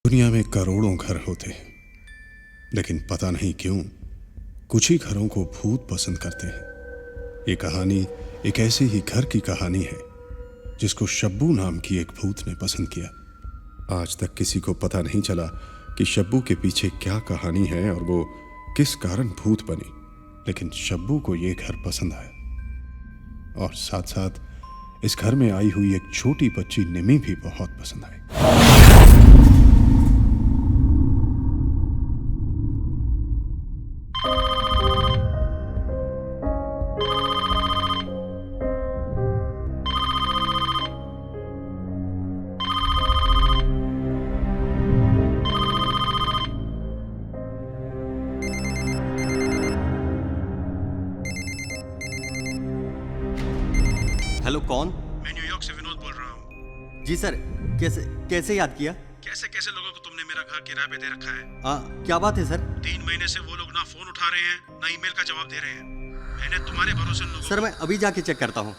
दुनिया में करोड़ों घर होते हैं, लेकिन पता नहीं क्यों कुछ ही घरों को भूत पसंद करते हैं। ये कहानी एक ऐसे ही घर की कहानी है जिसको शब्बू नाम की एक भूत ने पसंद किया। आज तक किसी को पता नहीं चला कि शब्बू के पीछे क्या कहानी है और वो किस कारण भूत बनी, लेकिन शब्बू को ये घर पसंद आया और साथ साथ इस घर में आई हुई एक छोटी बच्ची निमी भी बहुत पसंद आई। हेलो, कौन? मैं न्यूयॉर्क से विनोद बोल रहा हूँ। जी सर, कैसे कैसे याद किया? कैसे कैसे लोगों को तुमने मेरा घर किराए पे दे रखा है? क्या बात है सर? 3 महीने से वो लोग ना फोन उठा रहे हैं ना ईमेल का जवाब दे रहे हैं। मैंने तुम्हारे भरोसे लोगों सर, मैं अभी जाके चेक करता हूँ।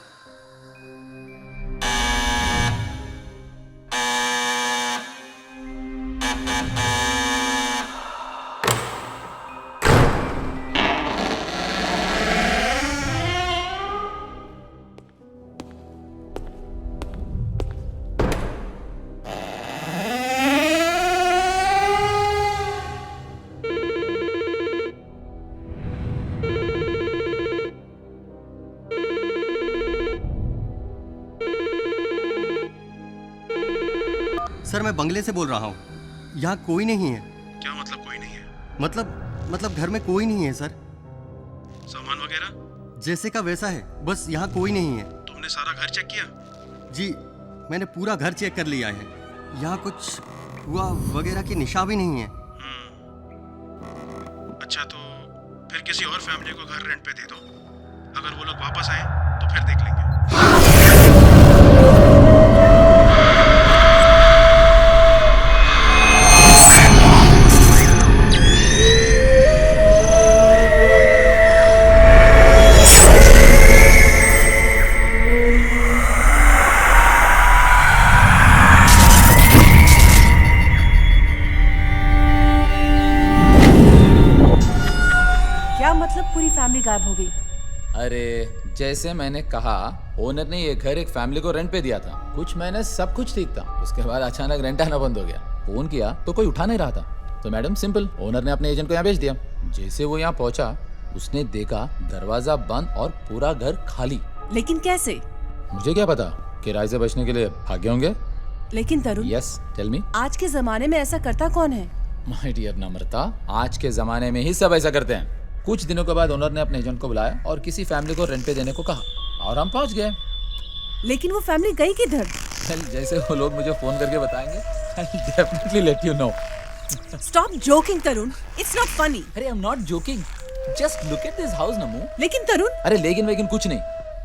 सर, मैं बंगले से बोल रहा हूँ। यहाँ कोई नहीं है। क्या मतलब कोई नहीं है? मतलब घर में कोई नहीं है सर। सामान वगैरह जैसे का वैसा है, बस यहाँ कोई नहीं है। तुमने सारा घर चेक किया? जी, मैंने पूरा घर चेक कर लिया है। यहाँ कुछ हुआ वगैरह की निशा भी नहीं है। अच्छा, तो फिर किसी और फैमिली को घर रेंट पे दे दो। अगर वो लोग वापस आए तो फिर देख लेंगे। क्या मतलब पूरी फैमिली गायब हो गई? अरे जैसे मैंने कहा, ओनर ने ये घर एक फैमिली को रेंट पे दिया था। कुछ महीने सब कुछ ठीक था, उसके बाद अचानक रेंट आना बंद हो गया। फोन किया तो कोई उठा नहीं रहा था, तो मैडम सिंपल, ओनर ने अपने एजेंट को यहाँ भेज दिया। जैसे वो यहाँ पहुंचा, उसने देखा दरवाजा बंद और पूरा घर खाली। लेकिन कैसे? मुझे क्या पता, किराए से बचने के लिए भागे होंगे। लेकिन तरुण, यस टेल मी। आज के जमाने में ऐसा करता कौन है? माय डियर नम्रता, आज के जमाने में ही सब ऐसा करते हैं। कुछ दिनों के बाद ओनर ने अपने एजेंट को बुलाया और किसी फैमिली को रेंट पे देने को कहा और हम पहुंच गए। लेकिन वो फैमिली गई किधर? जैसे वो लोग मुझे फोन करके बताएंगे, I'll definitely let you know. Stop joking Tarun, it's not funny. अरे I'm not joking. Just look at this house, नमू। लेकिन तरुण, अरे लेकिन कुछ नहीं,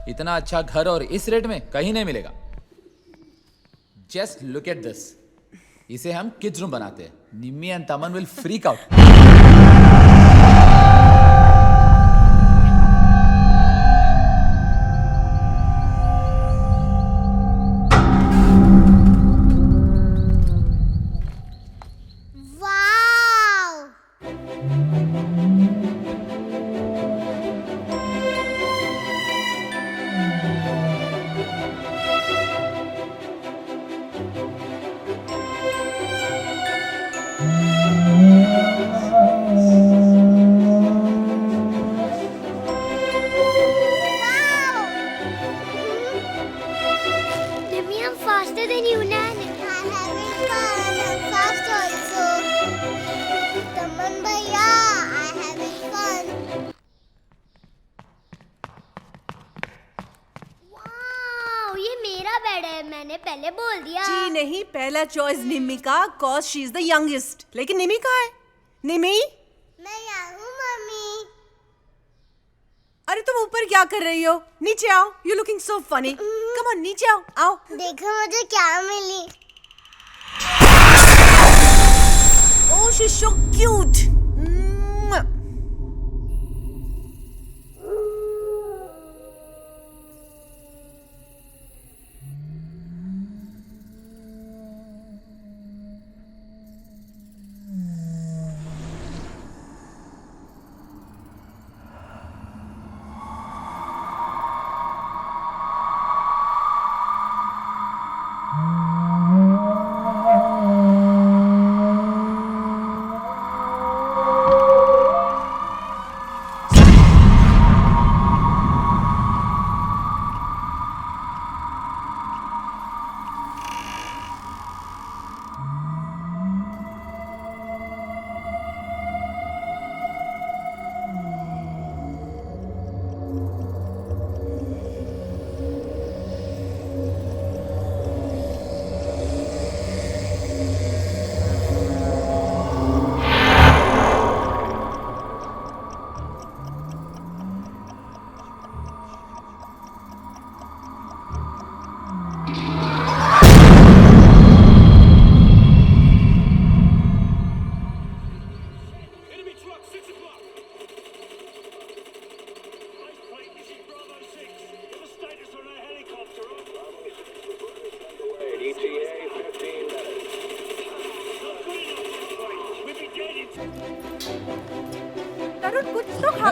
इतना अच्छा घर और इस रेट में कहीं नहीं मिलेगा। Just look at this. इसे हम किड्स रूम बनाते हैं। निम्मी एंड तमन will freak out. Faster than you, Nan. I'm having fun. I'm fast also. Taman bhaiya, I'm having fun. Wow, ये मेरा बेड है, मैंने पहले बोल दिया। जी नहीं, पहला चॉइस निमी का, cause she is the youngest। लेकिन निमी कहाँ है? निमी? मैं यहाँ हूँ, मम्मी। अरे तुम ऊपर क्या कर रही हो? नीचे आओ, you looking so funny. Come on, नीचे आओ, आओ। देखो मुझे क्या मिली। Oh, she's so cute.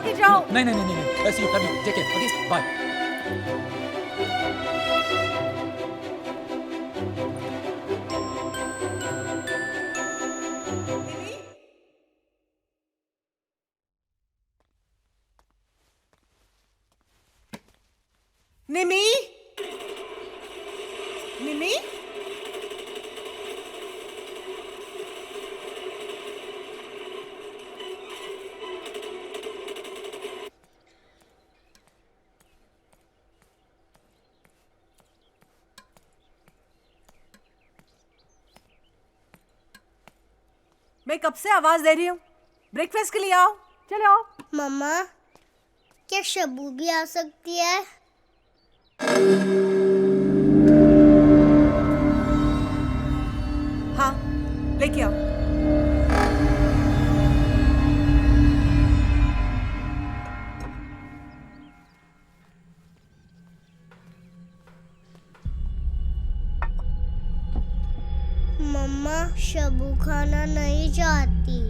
के जाओ। नहीं नहीं नहीं नहीं, see you, love you, take care, okay, bye. निमी, निमी, मैं कब से आवाज दे रही हूँ, ब्रेकफास्ट के लिए आओ, चलो आओ। मम्मा, क्या शबू भी आ सकती है? हाँ, लेके आओ। मम्मा, शबू खाना नहीं चाहती।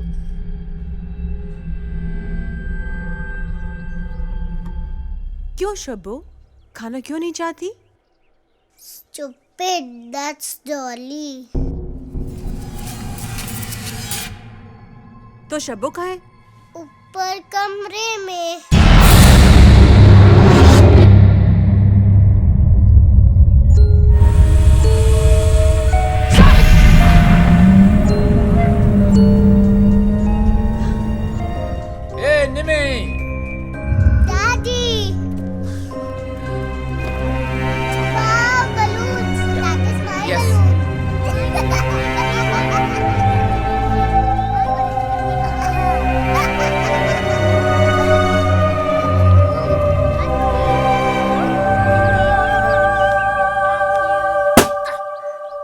क्यों शब्बू, खाना क्यों नहीं चाहती? Stupid, that's Dolly. तो शब्बू कहाँ है? ऊपर कमरे में। Hey, Nimi! Daddy! Wow, balloons! That is my Yes.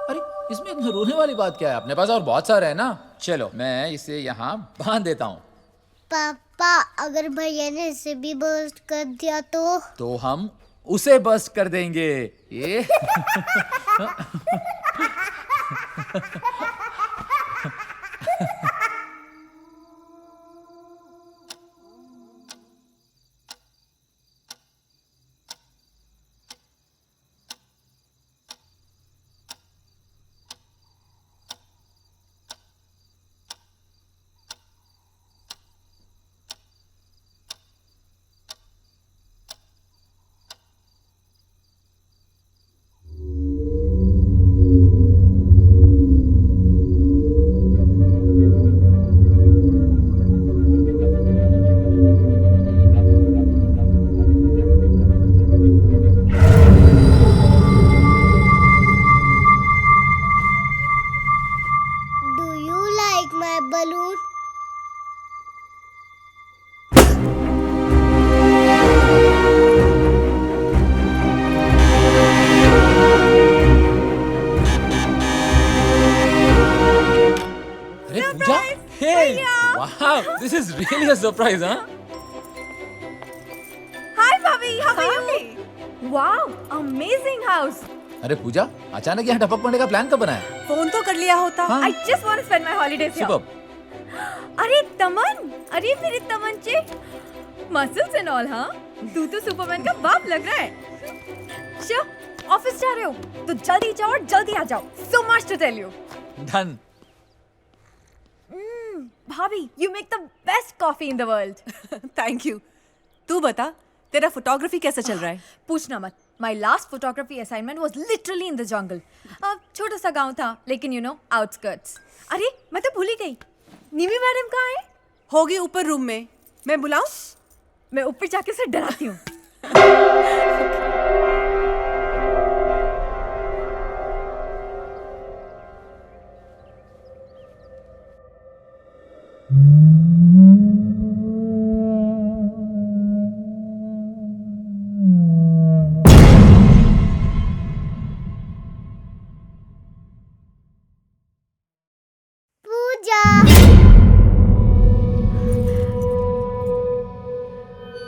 अरे इसमें इतना रोने वाली बात क्या है? अपने पास और बहुत सारे है ना। चलो मैं इसे यहाँ बांध देता हूँ। पापा, अगर भैया ने इसे भी बर्स्ट कर दिया तो हम उसे बस्ट कर देंगे। ये do you like my balloon? अरे पूजा, hey, wow, this is really a surprise, huh? Hi, Bobby. How are you? Wow, amazing house. अरे पूजा, अचानक यहाँ टपक पड़ने का प्लान कब बनाया? फोन तो कर लिया होता। हाँ। I just want to spend my holidays here. सुबह अरे तमन, अरे मेरे तमंचे, मसल्स एंड ऑल, हाँ? तू तो सुपरमैन का बाप लग रहा है। शो, ऑफिस जा रहे हो तो जल्दी जाओ और जल्दी आ जाओ। So much to tell you. Done. भाभी, you make the best coffee in the world. Thank you. तू बता, तेरा फोटोग्राफी कैसा चल रहा है? पूछना मत। My last photography assignment was literally in the jungle. छोटा सा गांव था, लेकिन you know, outskirts. अरे, मैं तो भूल ही गई। निमी मैडम कहाँ है? होगी ऊपर रूम में। मैं बुलाऊं? मैं ऊपर जाके उसे डराती हूँ। पूजा,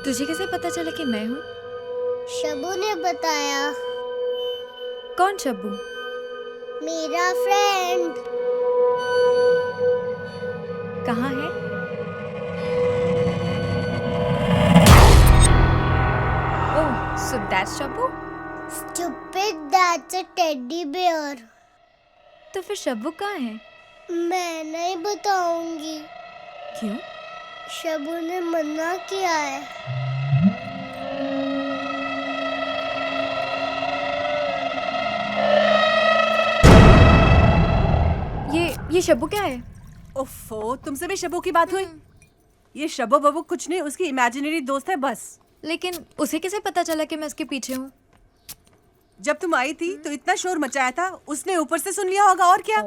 तुझे कैसे पता चला कि मैं हूँ? शबू ने बताया। कौन शब्बू? मेरा फ्रेंड। कहाँ है? So that's Shabu? Stupid, that's a teddy bear. तो फिर शब्बू कहाँ है? मैं नहीं बताऊंगी। क्यों? शबू ने मना किया है। ये शब्बू क्या है? ओफो, तुमसे भी शबू की बात हुई? ये शबो बबू कुछ नहीं, उसकी इमेजिनरी दोस्त है बस। लेकिन उसे कैसे पता चला कि मैं उसके पीछे हूँ? जब तुम आई थी तो इतना शोर मचाया था, उसने ऊपर से सुन लिया होगा और क्या।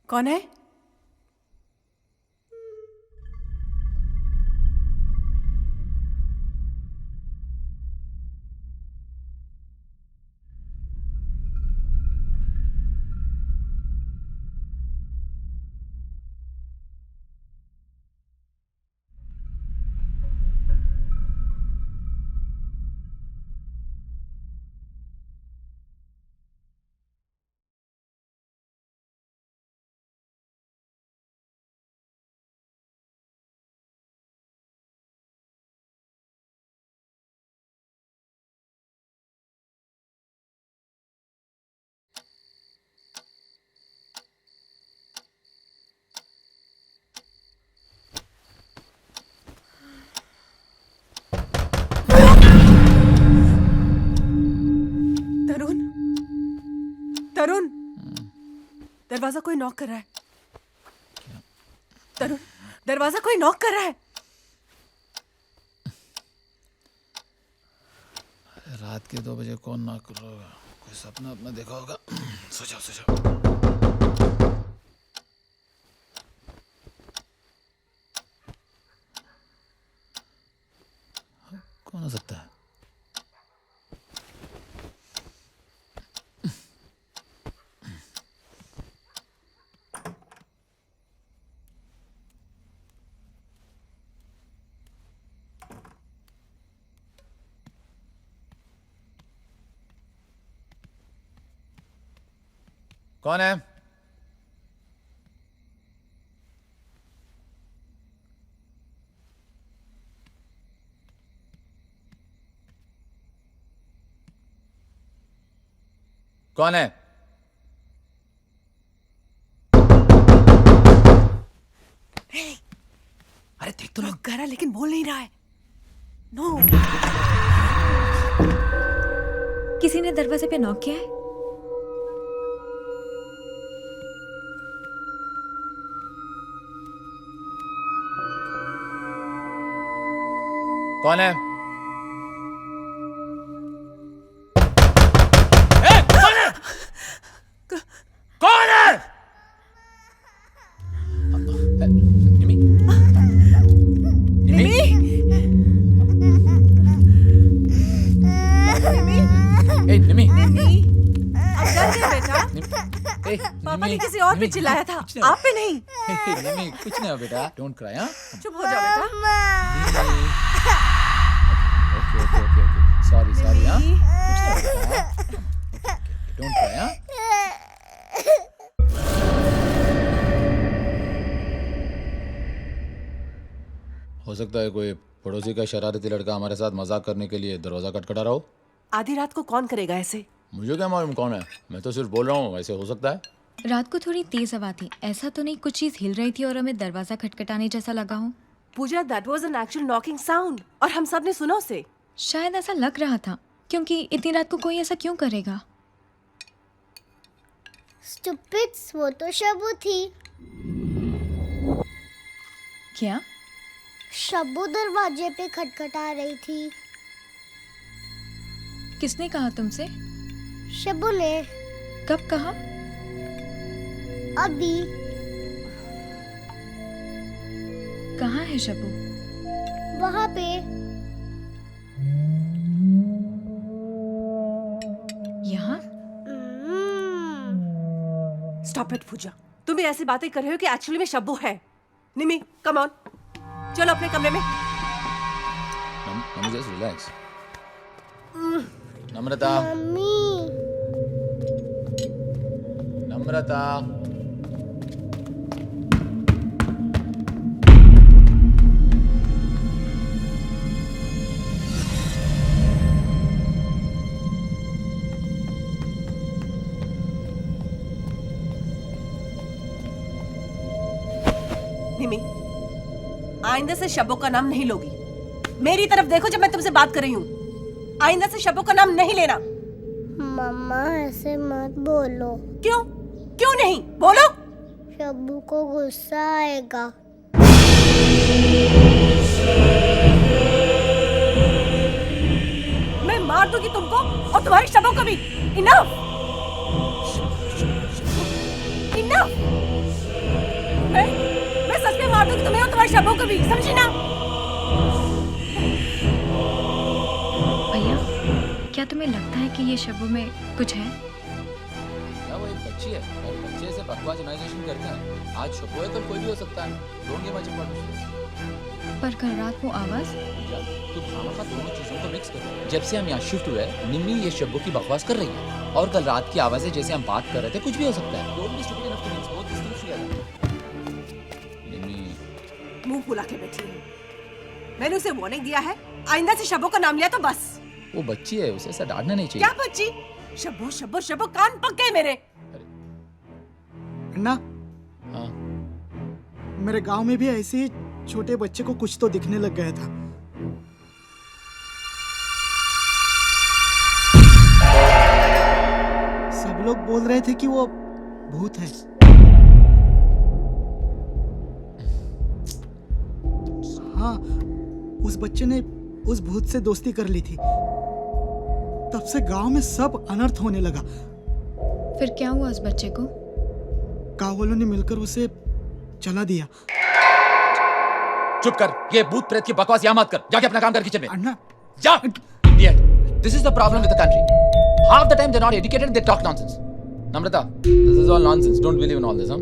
कौन है? तरुण, दरवाजा कोई नॉक कर रहा है। तरुण, दरवाजा कोई नॉक कर रहा है। रात के 2 बजे कौन नॉक कर रहा होगा? कोई सपना अपना देखा होगा। सो जाओ। कौन हो सकता है? कौन है? कौन है? अरे देख तो नॉक कर रहा है लेकिन बोल नहीं रहा है। नो। किसी ने दरवाजे पे नॉक किया है? कौन है? कौन है? निमी? निमी? ए, निमी? अब डर गए बेटा? ए, पापा ने निमी, किसी और पे निमी, चिल्लाया था, कुछ नहीं आप पे नहीं। निमी, कुछ नहीं हो बेटा। Don't cry. हाँ, चुप हो जाओ बेटा। ओके। सॉरी। हाँ, कुछ नहीं हो बेटा। Don't cry. हाँ, हो सकता है कोई पड़ोसी का शरारती लड़का हमारे साथ मजाक करने के लिए दरवाजा खटखटा रहा हो। आधी रात को कौन करेगा ऐसे? मुझे क्या मालूम कौन है, मैं तो सिर्फ बोल रहा हूँ, ऐसे हो सकता है। रात को थोड़ी तेज हवा थी, ऐसा तो नहीं कुछ चीज हिल रही थी और हमें दरवाजा खटखटाने जैसा लगा हो। Pooja, that was an actual knocking sound और हम सब ने सुना उसे। शायद ऐसा लग रहा था, क्योंकि इतनी रात को कोई ऐसा क्यों करेगा? स्टूपिड्स, वो तो शब्बू थी। क्या? शब्बू दरवाजे पे खटखटा रही थी। किसने कहा तुमसे? शब्बू ने। कब कहा? अभी। कहाँ है शब्बू? वहाँ पे। यहाँ? स्टॉप इट पूजा, तुम भी ऐसी बातें कर रहे हो कि एक्चुअली में शब्बू है। निमी कम ऑन, चलो अपने कमरे में। Mummy just relax. Namrata, mummy. Namrata, Nimi, आइंदा से शब्बू का नाम नहीं लोगी। मेरी तरफ देखो जब मैं तुमसे बात कर रही हूँ। आइंदा से शब्बू का नाम नहीं लेना। मम्मा ऐसे मत बोलो। क्यों? क्यों नहीं? बोलो। शब्बू को गुस्सा आएगा। मैं मार दूंगी तुमको और तुम्हारी शब्बू को भी। Enough, enough. मैं सच में मार दूंगी तुम्हें और तुम्हारी शब्बू को भी, समझी ना? भैया, क्या तुम्हें लगता है कि ये शब्बू में कुछ है? क्या वो एक बच्ची है और बच्चे से बकवास इमेजिनेशन करते हैं। आज शब्बू है, कल कोई भी हो सकता है। Don't give much importance. पर कल रात वो आवाज? तू खामखा दोनों चीजों को मिक्स कर। जब से हम यहाँ शिफ्ट हुए, निम्मी ये शब्बू की बकवास कर रही है और कल रात की आवाज़ें जैसे हम बात कर रहे थे, कुछ भी हो सकता है। Don't be stupid enough to mix both this things together. Nimmi मुंह फुला के बैठी है। मैंने उसे वार्निंग दिया है, आइंदा से शब्बू का नाम लिया तो बस। वो बच्ची है, उसे ऐसा डांटना नहीं चाहिए। क्या बच्ची? शब्बू शब्बू शब्बू, कान पक गए मेरे। अन्ना, हाँ, मेरे गांव में भी ऐसे ही छोटे बच्चे को कुछ तो दिखने लग गया था। सब लोग बोल रहे थे कि वो भूत है। हाँ, उस बच्चे ने उस भूत से दोस्ती कर ली थी। तब से गांव में सब अनर्थ होने लगा। फिर क्या हुआ उस बच्चे को? गांव वालों ने मिलकर उसे जला दिया। चुप कर। ये भूत प्रेत की बकवास यहाँ मत कर। जाके अपना काम कर किचन में। अन्ना, जा। Idiot. This is the problem with the country. Half the time they're not educated, they talk nonsense. Namrata, this is all nonsense. Don't believe in all this, huh?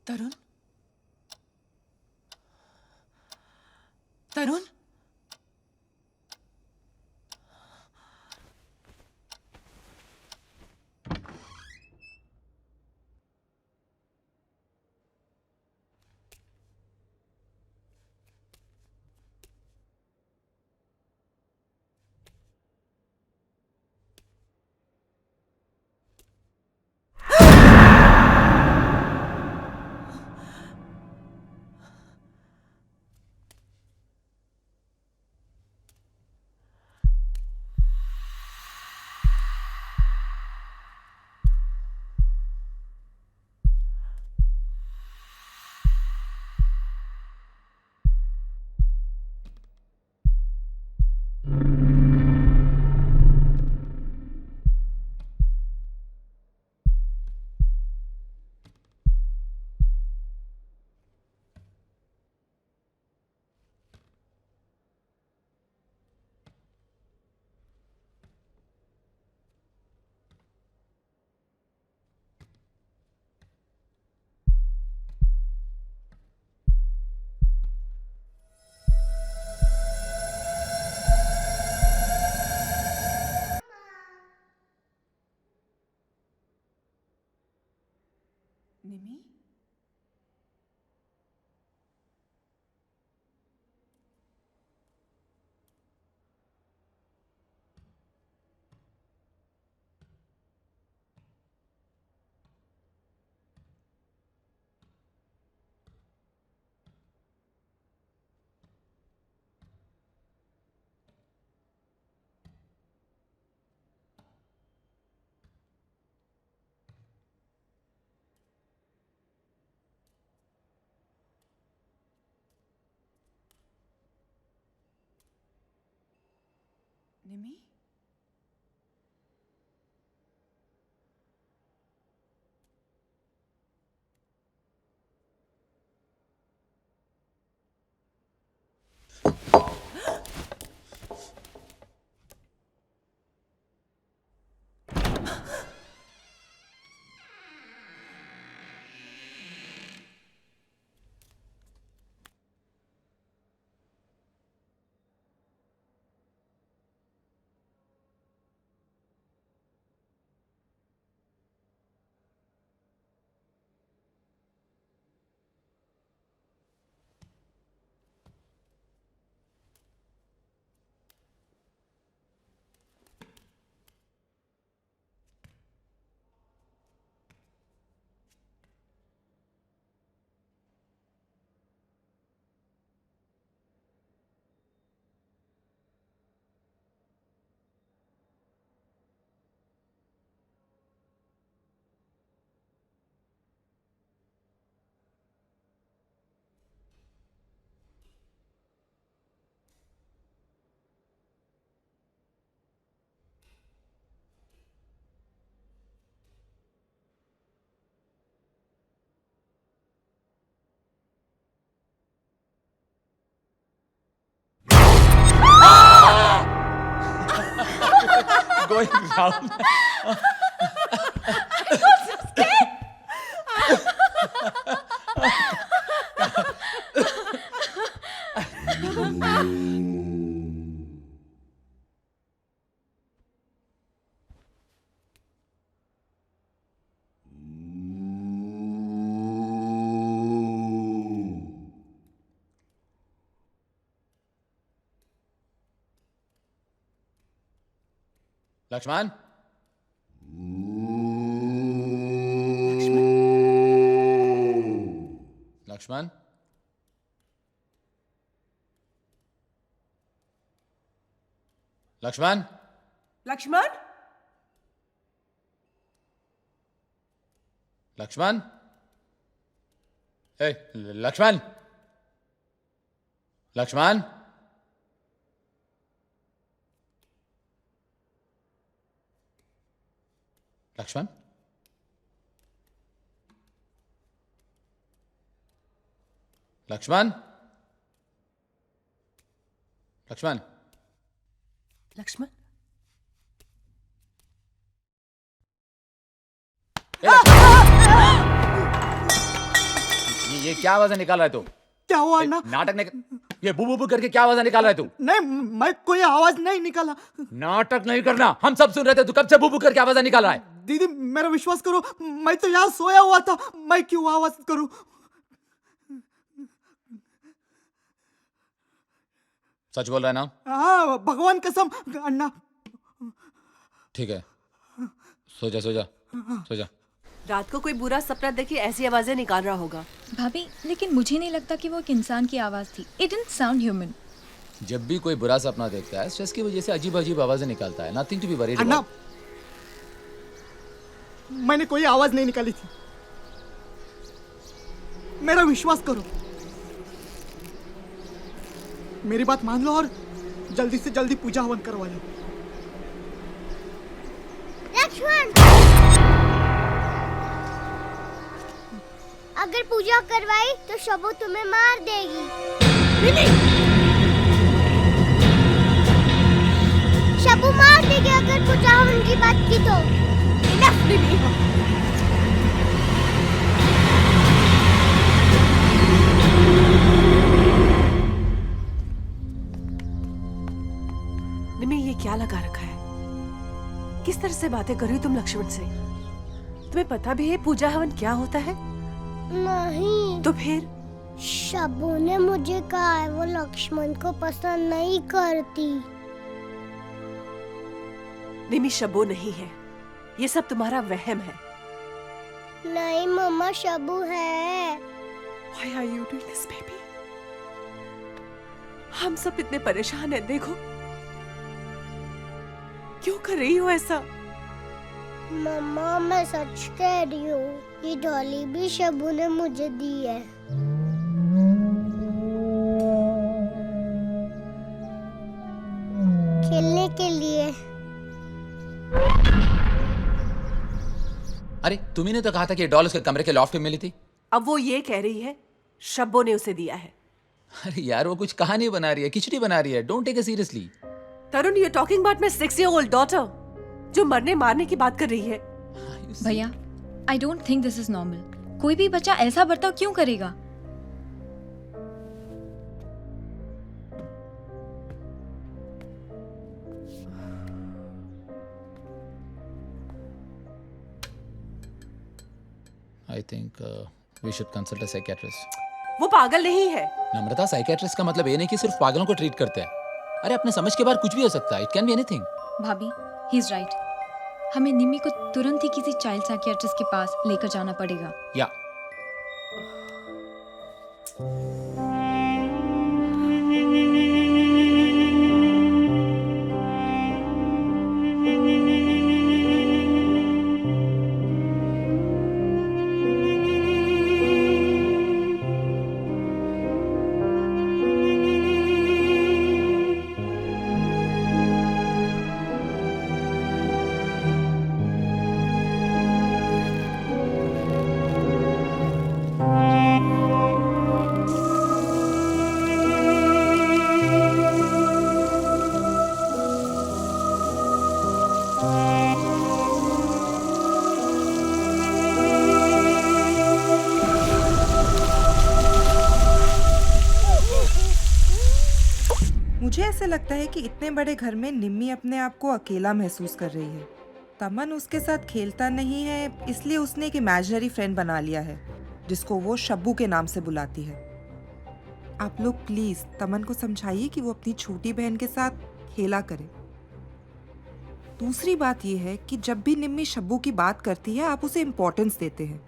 Tarun, Tarun, Nimi, Nimi, Going round. Lakshman, Lakshman, Lakshman, Lakshman, Lakshman, हे लक्ष्मण, लक्ष्मण, लक्ष्मण, लक्ष्मण, लक्ष्मण, लक्ष्मण, हे लक्ष्मण। ये क्या आवाज निकाल रहा है तू? क्या हुआ अन्ना? नाटक नहीं, ये बू बू करके क्या आवाज निकाल रहा है तू? नहीं, मैं कोई आवाज नहीं निकाला। नाटक नहीं करना, हम सब सुन रहे थे, तू कब से बू बू करके आवाज निकाल रहा है? दीदी मेरा विश्वास करो, मैं तो यहाँ सोया हुआ था, मैं क्यों आवाज करूं? सच बोल रहा है ना? हाँ भगवान कसम अन्ना। ठीक है, सो जा सो जा सो जा। रात को कोई बुरा सपना देखी ऐसी आवाजें निकाल रहा होगा। भाभी लेकिन मुझे नहीं लगता कि वो एक इंसान की आवाज थी। It didn't sound human. जब भी कोई बुरा सपना देखता है स्ट्रेस की वजह से अजीब अजीब आवाजें निकालता है। Nothing to be worried Anna, about. मैंने कोई आवाज नहीं निकाली थी, मेरा विश्वास करो। मेरी बात मान लो और जल्दी से जल्दी पूजा हवन करवा लो। लक्ष्मण, अगर पूजा करवाई तो शबू तुम्हें मार देगी। शबू मार देगी अगर पूजा हवन की बात की तो। निमी ये क्या लगा रखा है? किस तरह से बातें कर रही हो तुम लक्ष्मण से? तुम्हें पता भी है पूजा हवन क्या होता है? नहीं, तो फिर शबू ने मुझे कहा है वो लक्ष्मण को पसंद नहीं करती। निमी शबो नहीं है, ये सब तुम्हारा वहम है। नहीं मम्मा, शबू है। Why are you doing this, baby? हम सब इतने परेशान हैं, देखो क्यों कर रही हो ऐसा? मम्मा मैं सच कह रही हूँ, ये डॉली भी शबू ने मुझे दी है। खेलने के लिए। अरे तुम्ही ने तो कहा था कि ये डॉल उसके कमरे के लॉफ्ट में मिली थी। अब वो ये कह रही है शब्बो ने उसे दिया है। अरे यार वो कुछ कहानी बना रही है, खिचड़ी बना रही है। Don't take it seriously. Tarun, you talking about my 6-year-old daughter जो मरने मारने की बात कर रही है। भैया I don't think this is normal. कोई भी बच्चा ऐसा बर्ताव क्यों करेगा? I think we should consult a psychiatrist. वो पागल नहीं है। नम्रता, साइकियाट्रिस्ट का मतलब ये नहीं कि सिर्फ पागलों को ट्रीट करते हैं। अरे अपने समझ के बाहर कुछ भी हो सकता है। It can be anything. भाभी ही इज राइट। हमें निम्मी को तुरंत ही किसी चाइल्ड साइकियाट्रिस्ट के पास लेकर जाना पड़ेगा। या मुझे ऐसे लगता है कि इतने बड़े घर में निम्मी अपने आप को अकेला महसूस कर रही है। तमन उसके साथ खेलता नहीं है, इसलिए उसने एक इमेजिनरी फ्रेंड बना लिया है जिसको वो शब्बू के नाम से बुलाती है। आप लोग प्लीज तमन को समझाइए कि वो अपनी छोटी बहन के साथ खेला करे। दूसरी बात यह है कि जब भी निम्मी शब्बू की बात करती है आप उसे इम्पोर्टेंस देते हैं,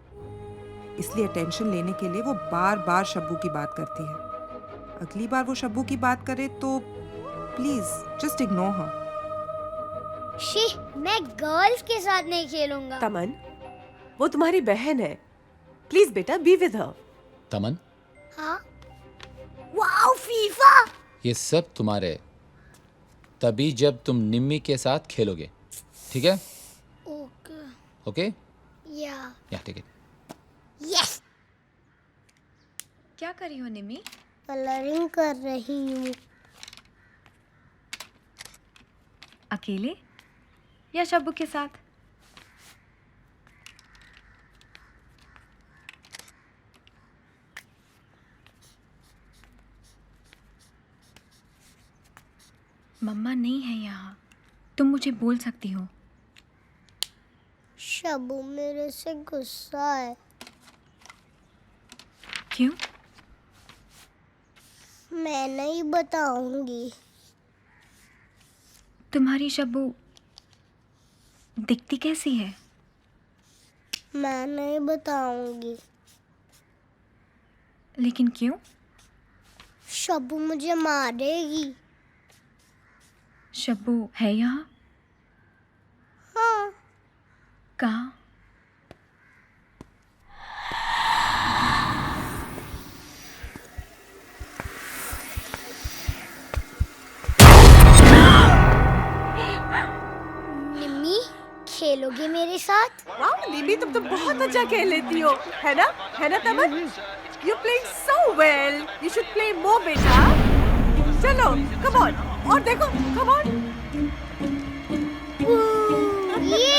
इसलिए अटेंशन लेने के लिए वो बार बार शब्बू की बात करती है। अगली बार वो शब्बू की बात करे तो please just ignore her. She, मैं गर्ल्स के साथ नहीं खेलूंगा। तमन, वो तुम्हारी बहन है। प्लीज बेटा, बी विद हर। तमन, हाँ? Wow FIFA! ये सब तुम्हारे तभी जब तुम निम्मी के साथ खेलोगे, ठीक है? ओके। ओके? या ठीक है। यस। क्या कर रही हो निम्मी? कलरिंग कर रही हूँ। अकेले या शब्बू के साथ? मम्मा नहीं है यहाँ, तुम मुझे बोल सकती हो। शबू मेरे से गुस्सा है। क्यों? मैं नहीं बताऊंगी। तुम्हारी शब्बू दिखती कैसी है? मैं नहीं बताऊंगी। लेकिन क्यों? शबू मुझे मारेगी। शब्बू है यहाँ? हाँ। कहाँ? निम्मी, खेलोगे मेरे साथ? वाह निमी, तुम तो बहुत अच्छा खेल लेती हो, है ना? है ना तमन? You playing so well. You should play more बेटा। चलो कम ऑन, और देखो, कम ऑन। ये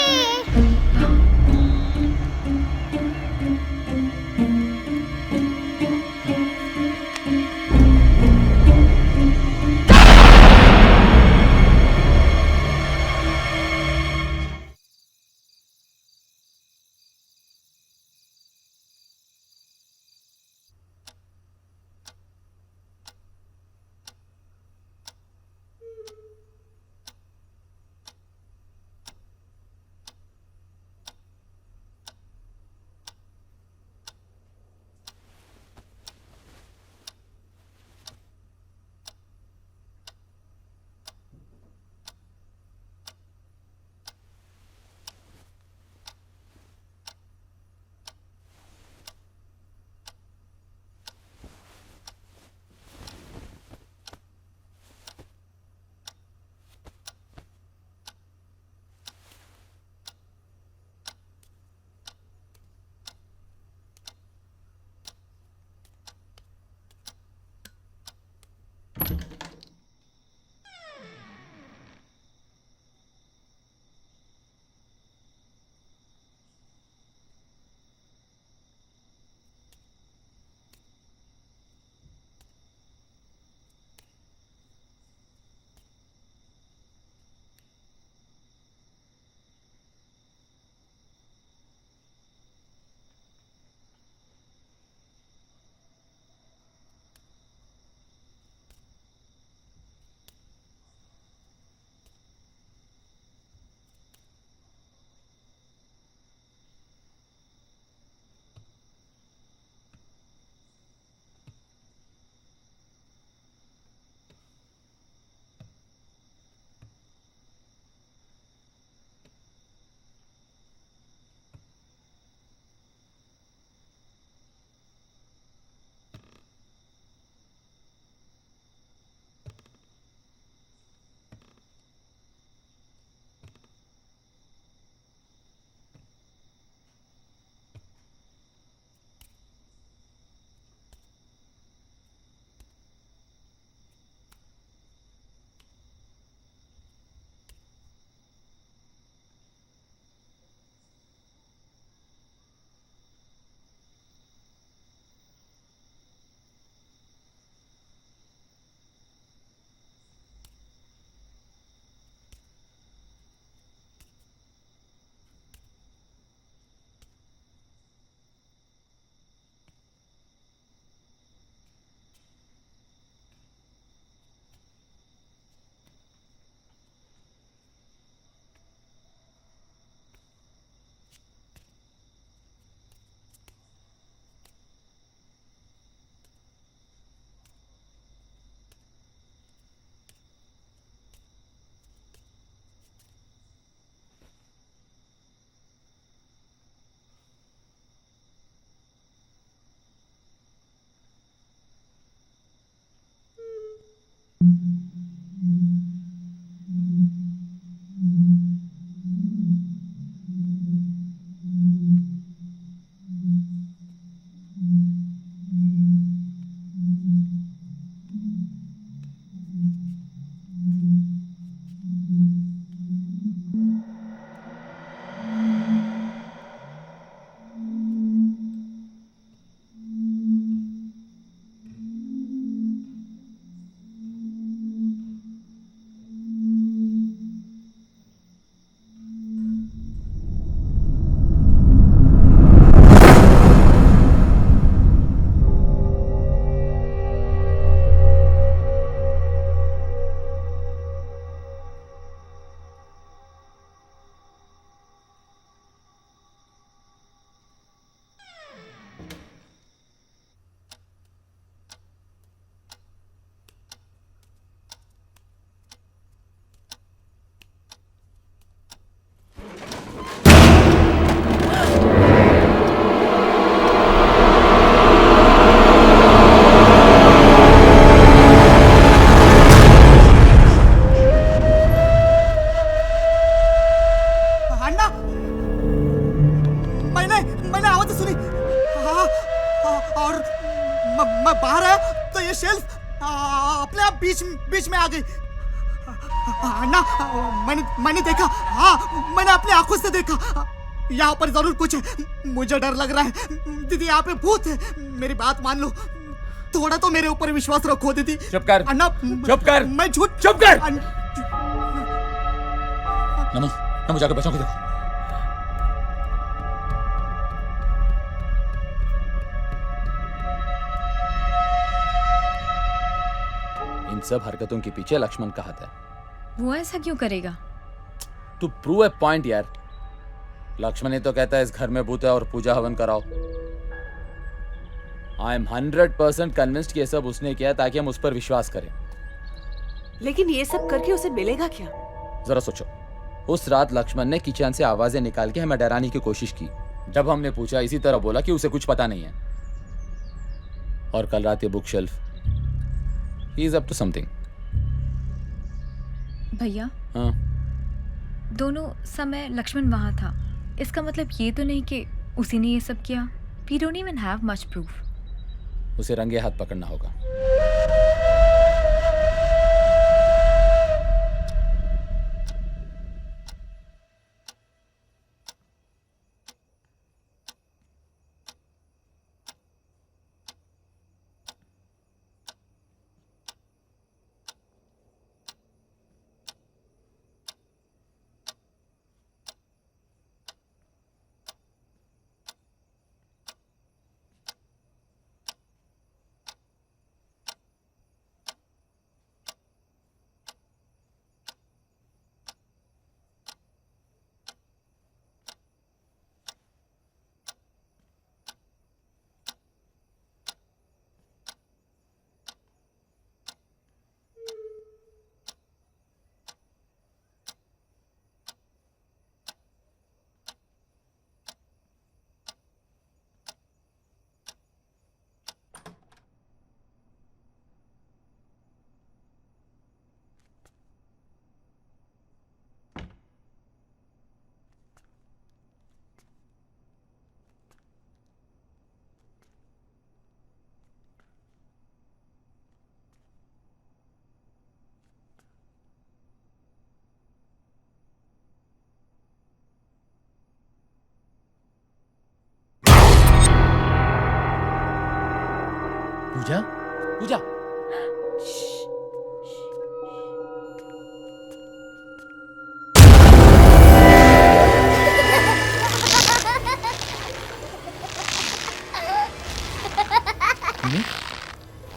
मैं बाहर आया तो ये शेल्फ अपने आप बीच में आ गई। अन्ना, मैंने देखा, हाँ मैंने अपनी आंखों से देखा। यहाँ पर जरूर कुछ है, मुझे डर लग रहा है। दीदी यहाँ पे भूत है, मेरी बात मान लो, थोड़ा तो मेरे ऊपर विश्वास रखो दीदी। चुप कर अन्ना, चुप कर, मैं झूठ चुप कर। नमो जाकर बच्चों को देखो। इन सब हरकतों के पीछे लक्ष्मण का हाथ है। वो ऐसा क्यों करेगा? टू प्रूव ए पॉइंट यार। लक्ष्मण ही तो कहता है इस घर में भूत है और पूजा हवन कराओ। आई एम 100% कन्विंस्ड कि ये सब उसने किया ताकि हम उस पर विश्वास करें। लेकिन ये सब करके उसे मिलेगा क्या? जरा सोचो, उस रात लक्ष्मण ने किचन से आवाजें निकाल के हमें डराने की कोशिश की। जब हमने पूछा इसी तरह बोला कि उसे कुछ पता नहीं है। और कल रात ये bookshelf, he is up to something. भैया, हाँ, दोनों समय लक्ष्मण वहां था, इसका मतलब ये तो नहीं कि उसी ने ये सब किया। We don't even have much proof. उसे रंगे हाथ पकड़ना होगा। पूजा, पूजा,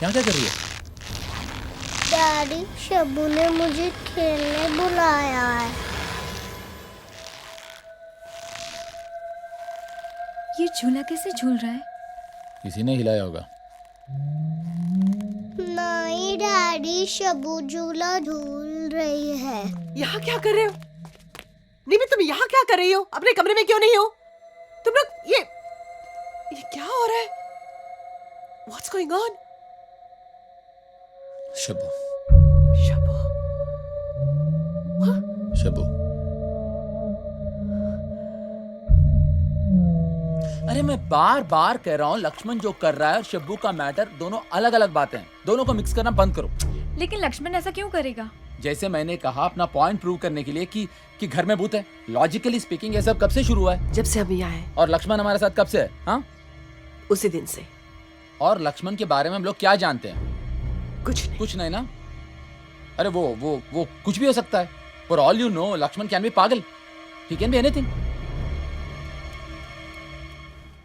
यहाँ क्या कर रही है? डैडी, शब्बू ने मुझे खेलने बुलाया है। ये झूला कैसे झूल रहा है? किसी ने हिलाया होगा। नहीं डैडी, शब्बू झूला झूल रही है। यहाँ क्या कर रहे हो? निमी, तुम यहाँ क्या कर रही हो? अपने कमरे में क्यों नहीं हो? तुम लोग ये क्या हो रहा है? What's going on? Shabbu, Shabbu, Shabbu, अरे मैं बार बार कह रहा हूँ लक्ष्मण जो कर रहा है और शब्बू का मैटर दोनों अलग अलग बातें हैं। दोनों को मिक्स करना बंद करो। लेकिन लक्ष्मण ऐसा क्यों करेगा? जैसे मैंने कहा, अपना पॉइंट प्रूव करने के लिए कि घर में भूत है। लॉजिकली स्पीकिंग ये सब कब से शुरू हुआ है? जब से हम यहाँ हैं। और लक्ष्मण हमारे साथ कब से है? हाँ, उसी दिन से। और लक्ष्मण के बारे में हम लोग क्या जानते हैं? कुछ नहीं ना। अरे वो कुछ भी हो सकता है। For all you know, Lakshman can be पागल। He can be anything.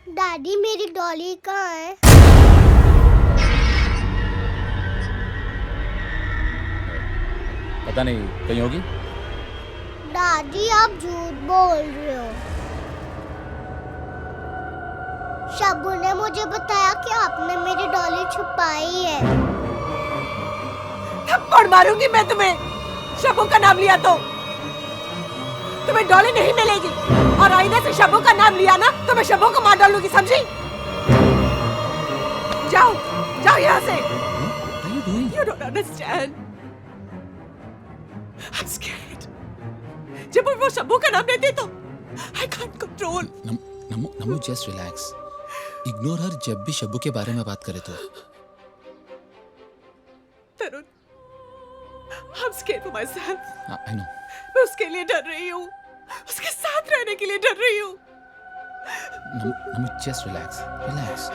Daddy, मेरी डॉली कहाँ है? पता नहीं, कहीं होगी। दादी, आप झूठ बोल रहे हो। शब्बू ने मुझे बताया कि आपने मेरी डॉली छुपाई है। थप्पड़ मारूंगी मैं तुम्हें। शब्बू का नाम लिया तो तुम्हें डॉली नहीं मिलेगी। और आईने से शब्बू का नाम लिया ना तो मैं शब्बू को मार डालूंगी, समझी? जाओ जाओ यहाँ से। You don't understand. I'm scared. जब वो शब्बू का नाम लेते तो I can't control. NaMo just relax. Ignore her जब भी शब्बू के बारे में बात करे तो। तरुण, I'm scared for myself. I know. मैं उसके लिए डर रही हूँ, उसके साथ रहने के लिए डर रही हूँ. Nami, just relax. Relax.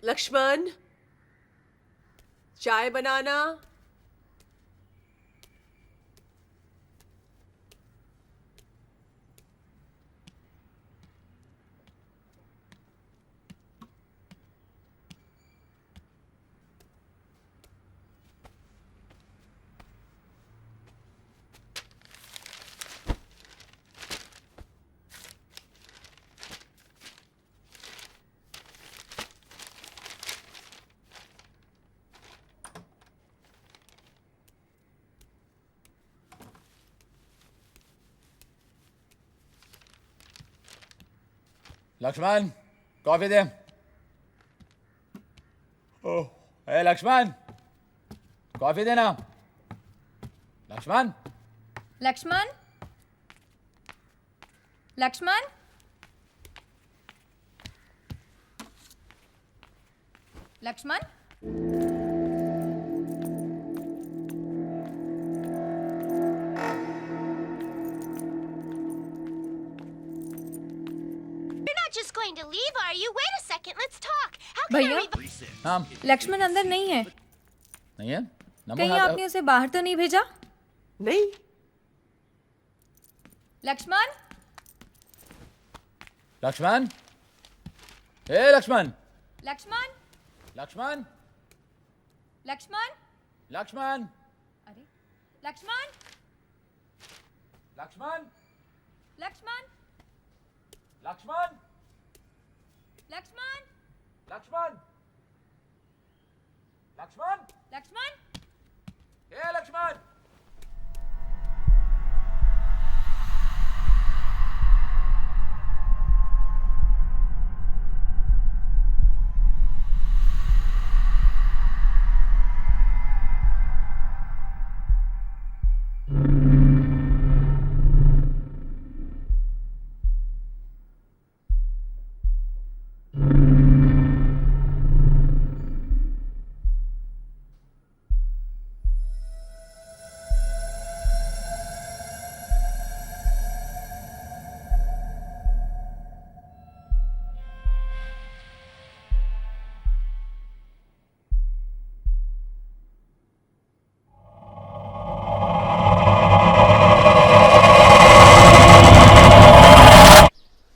Lakshman, चाय बनाना। लक्ष्मण, कॉफी दे। ओह, ए लक्ष्मण, कॉफी देना। Lakshman, Lakshman, Lakshman, Lakshman. Just going to leave, are you? Wait a second, let's talk. How can भैया? I read the... हाँ, लक्ष्मण अंदर नहीं है। नहीं है? नंबर कहीं आपने उसे बाहर तो नहीं भेजा? नहीं। लक्ष्मण, लक्ष्मण, ए लक्ष्मण, लक्ष्मण, लक्ष्मण, लक्ष्मण। लक्ष्मण, अरे, लक्ष्मण, लक्ष्मण, लक्ष्मण, लक्ष्मण, लक्ष्मण, लक्ष्मण, लक्ष्मण, लक्ष्मण। ए लक्ष्मण।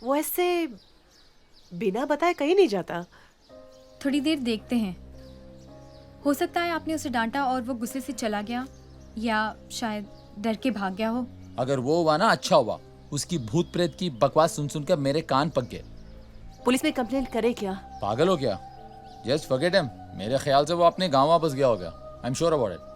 वो ऐसे बिना बताए कहीं नहीं जाता। थोड़ी देर देखते हैं। हो सकता है आपने उसे डांटा और वो गुस्से से चला गया, या शायद डर के भाग गया हो। अगर वो हुआ ना, अच्छा हुआ। उसकी भूत प्रेत की बकवास सुन सुनकर मेरे कान पक गए। पुलिस में कंप्लेंट करे क्या? पागल हो क्या? Just forget him. मेरे ख्याल से वो अपने गांव वापस गया होगा। I am sure about it.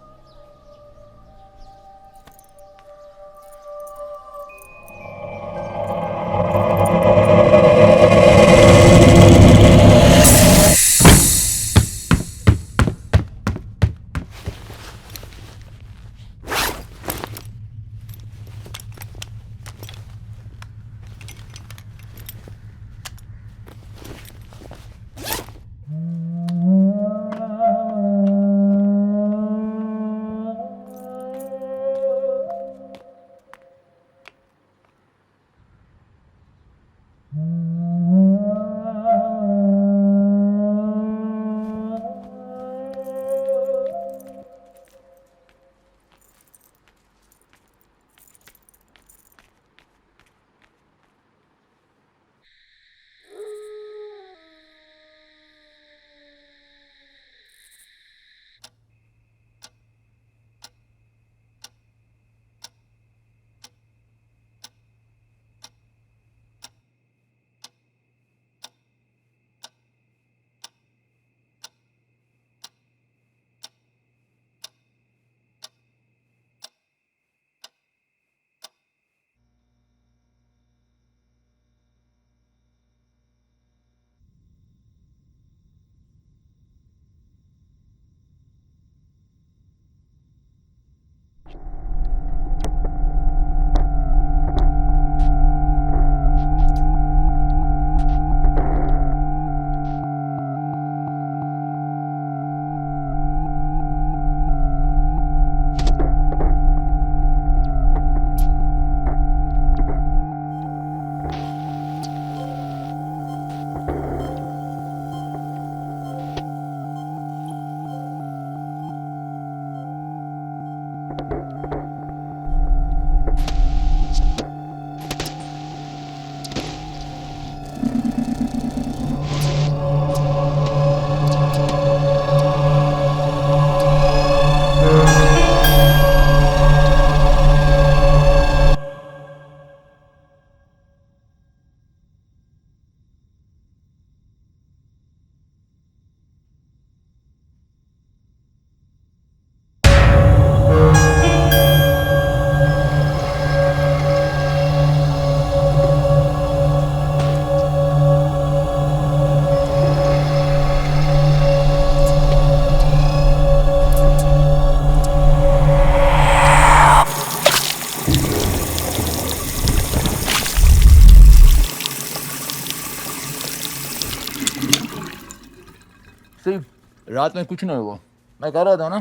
सिर्फ रात में कुछ नहीं हुआ। मैं कर रहा था ना,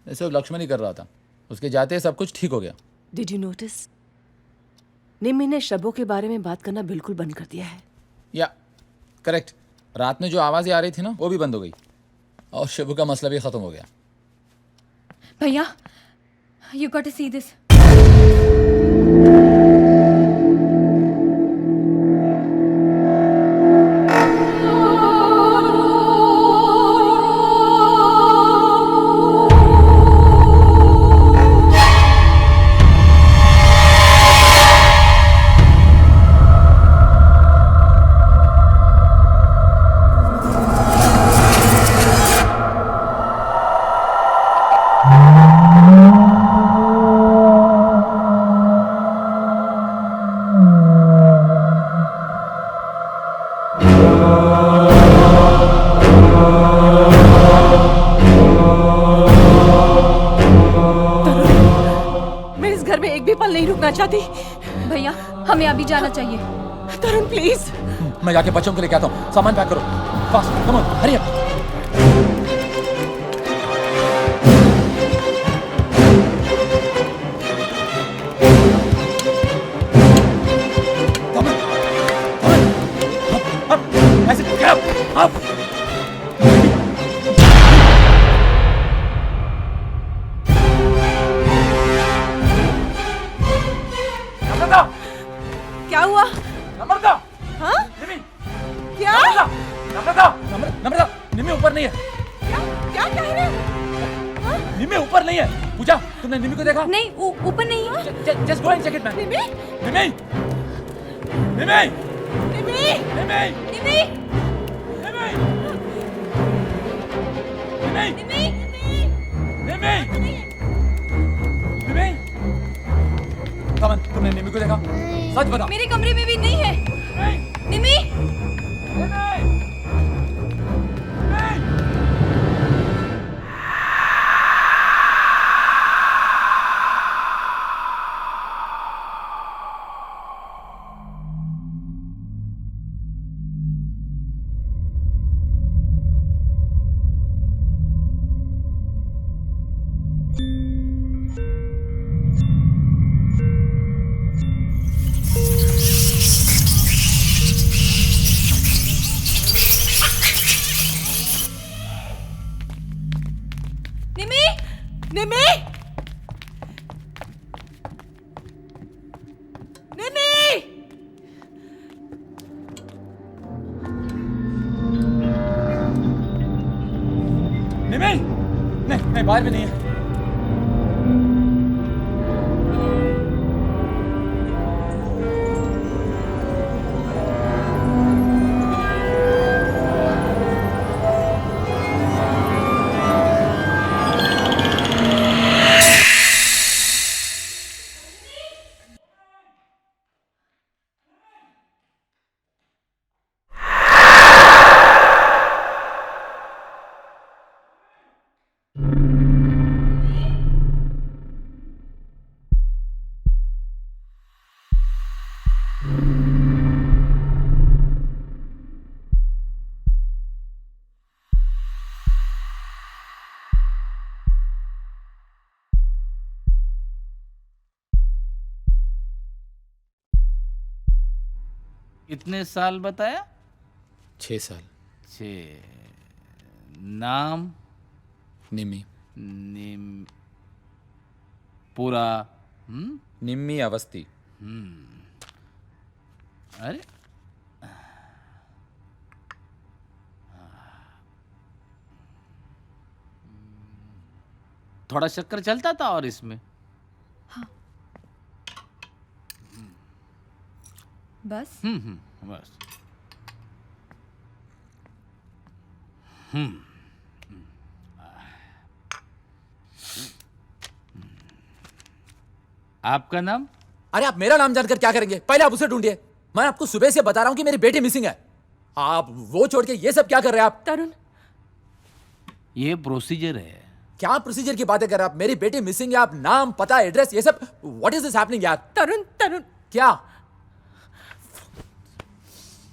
मैं सिर्फ लक्ष्मण ही कर रहा था। उसके जाते ही सब कुछ ठीक हो गया। डिड यू नोटिस निम्मी ने शबों के बारे में बात करना बिल्कुल बंद कर दिया है। या करेक्ट, रात में जो आवाज़ें आ रही थी ना वो भी बंद हो गई और शबू का मसला भी ख़त्म हो गया। भैया, you got to see this. मैं इस घर में एक भी पल नहीं रुकना चाहती। भैया, हमें अभी जाना चाहिए। तरुण प्लीज। मैं जाके बच्चों को लेके आता हूँ। सामान पैक करो, fast, come on, hurry up. ऐसे up. क्या हुआ? नम्रता, हाँ? निमी, क्या? नम्रता, निमी ऊपर नहीं है। क्या कह रहे हो? हाँ? निमी ऊपर नहीं है। पूजा, तुमने निमी को देखा? नहीं, ऊपर नहीं है। Just go and check it, man. निमी? निमी, निमी, निमी? निमी, निमी, निमी, निमी, निमी, निमी, निमी। कमन, तुमने निमी को देखा? सच बता। मेरे कमरे में भी नहीं है। निमी, निमी? निमी? निमी? नहीं, बाहर भी नहीं है। कितने साल बताया? 6 साल। 6। नाम? निमी। पूरा? निम्मी अवस्थी। अरे थोड़ा शक्कर चलता था और इसमें? बस। बस। आपका नाम? अरे आप मेरा नाम जानकर क्या करेंगे? पहले आप उसे ढूंढिए। मैं आपको सुबह से बता रहा हूं कि मेरी बेटी मिसिंग है। आप वो छोड़ के ये सब क्या कर रहे हैं आप? तरुण, ये प्रोसीजर है। क्या प्रोसीजर की बातें कर रहे हैं आप? मेरी बेटी मिसिंग है, आप नाम, पता, एड्रेस, ये सब। व्हाट इज दिस हैपनिंग यार? तरुण, तरुण। क्या?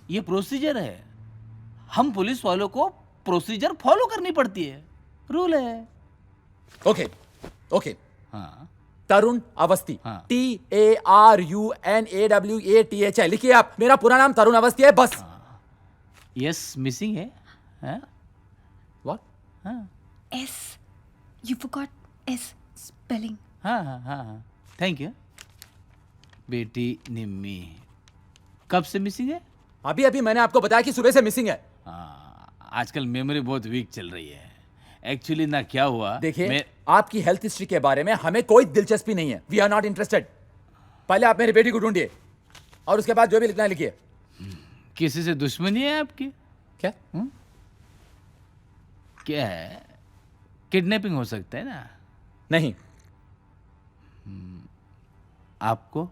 ये प्रोसीजर है। हम पुलिस वालों को प्रोसीजर फॉलो करनी पड़ती है, रूल है। ओके ओके, हाँ तरुण अवस्थी, हाँ। TARUNAWATHI लिखिए आप। मेरा पूरा नाम तरुण अवस्थी है, बस। यस मिसिंग है। हाँ व्हाट? हाँ S. You forgot S spelling. हाँ हाँ हाँ, थैंक यू। बेटी निम्मी कब से मिसिंग है? अभी अभी मैंने आपको बताया कि सुबह से मिसिंग है। हाँ, आजकल मेमोरी बहुत वीक चल रही है। एक्चुअली ना क्या हुआ, देखिए, आपकी हेल्थ हिस्ट्री के बारे में हमें कोई दिलचस्पी नहीं है। We are not interested. पहले आप मेरी बेटी को ढूंढिए और उसके बाद जो भी लिखना है लिखिए। किसी से दुश्मनी है आपकी? क्या? क्या है? किडनैपिंग हो सकता है ना? नहीं। आपको